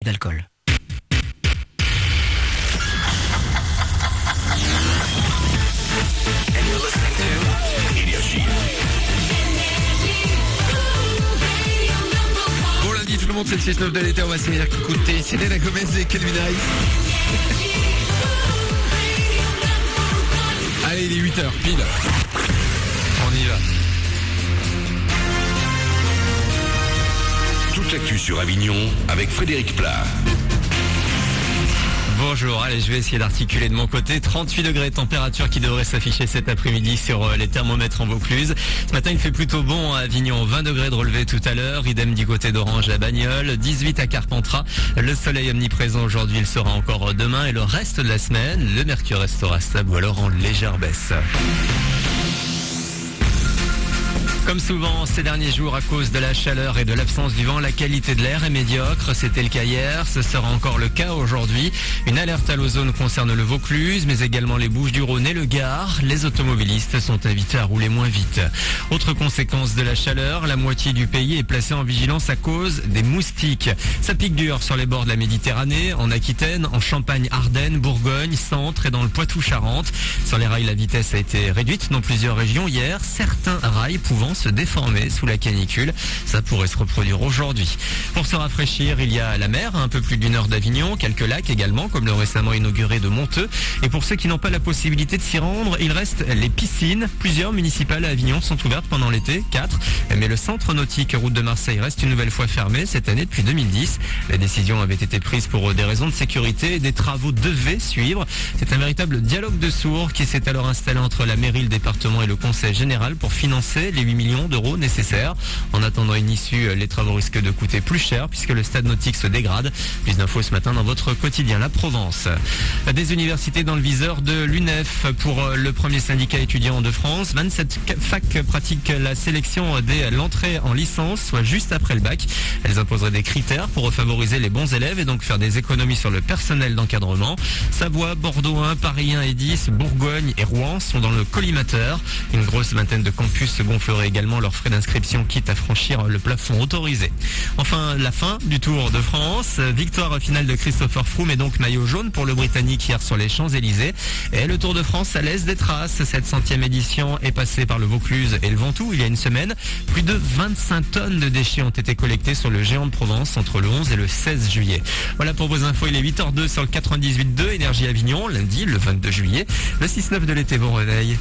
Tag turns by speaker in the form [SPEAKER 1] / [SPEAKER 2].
[SPEAKER 1] d'alcool.
[SPEAKER 2] Bon lundi tout le monde, c'est le 6-9 de l'été, on va s'écouter Selena Gomez et Calvin Harris. Allez, il est 8h, pile. On y va.
[SPEAKER 3] Toute l'actu sur Avignon avec Frédéric Plat.
[SPEAKER 4] Bonjour, allez, je vais essayer d'articuler de mon côté. 38 degrés, température qui devrait s'afficher cet après-midi sur les thermomètres en Vaucluse. Ce matin, il fait plutôt bon à Avignon, 20 degrés de relevé tout à l'heure. Idem du côté d'Orange à Bagnols, 18 à Carpentras. Le soleil omniprésent aujourd'hui, il sera encore demain. Et le reste de la semaine, le mercure restera stable ou alors en légère baisse. Comme souvent ces derniers jours, à cause de la chaleur et de l'absence du vent, la qualité de l'air est médiocre. C'était le cas hier, ce sera encore le cas aujourd'hui. Une alerte à l'ozone concerne le Vaucluse, mais également les Bouches-du-Rhône et le Gard. Les automobilistes sont invités à rouler moins vite. Autre conséquence de la chaleur, la moitié du pays est placée en vigilance à cause des moustiques. Ça pique dur sur les bords de la Méditerranée, en Aquitaine, en Champagne, Ardennes, Bourgogne, Centre et dans le Poitou-Charentes. Sur les rails, la vitesse a été réduite dans plusieurs régions hier, certains rails pouvant se déformer sous la canicule. Ça pourrait se reproduire aujourd'hui. Pour se rafraîchir, il y a la mer, à un peu plus d'une heure d'Avignon, quelques lacs également, comme le récemment inauguré de Monteux. Et pour ceux qui n'ont pas la possibilité de s'y rendre, il reste les piscines. Plusieurs municipales à Avignon sont ouvertes pendant l'été, 4. Mais le centre nautique route de Marseille reste une nouvelle fois fermé cette année depuis 2010. La décision avait été prise pour des raisons de sécurité et des travaux devaient suivre. C'est un véritable dialogue de sourds qui s'est alors installé entre la mairie, le département et le conseil général pour financer les 8 millions d'euros nécessaires. En attendant une issue, les travaux risquent de coûter plus cher puisque le stade nautique se dégrade. Plus d'infos ce matin dans votre quotidien La Provence. Des universités dans le viseur de l'UNEF pour le premier syndicat étudiant de France. 27 facs pratiquent la sélection dès l'entrée en licence, soit juste après le bac. Elles imposeraient des critères pour favoriser les bons élèves et donc faire des économies sur le personnel d'encadrement. Savoie, Bordeaux 1, Paris 1 et 10, Bourgogne et Rouen sont dans le collimateur. Une grosse vingtaine de campus gonfleraient également leurs frais d'inscription, quitte à franchir le plafond autorisé. Enfin, la fin du Tour de France. Victoire finale de Christopher Froome et donc maillot jaune pour le Britannique hier sur les Champs-Élysées. Et le Tour de France, ça laisse des traces. Cette 100e édition est passée par le Vaucluse et le Ventoux il y a une semaine. Plus de 25 tonnes de déchets ont été collectés sur le Géant de Provence entre le 11 et le 16 juillet. Voilà pour vos infos, il est 8h02 sur le 98.2 Énergie Avignon, lundi le 22 juillet. Le 6-9 de l'été, bon réveil.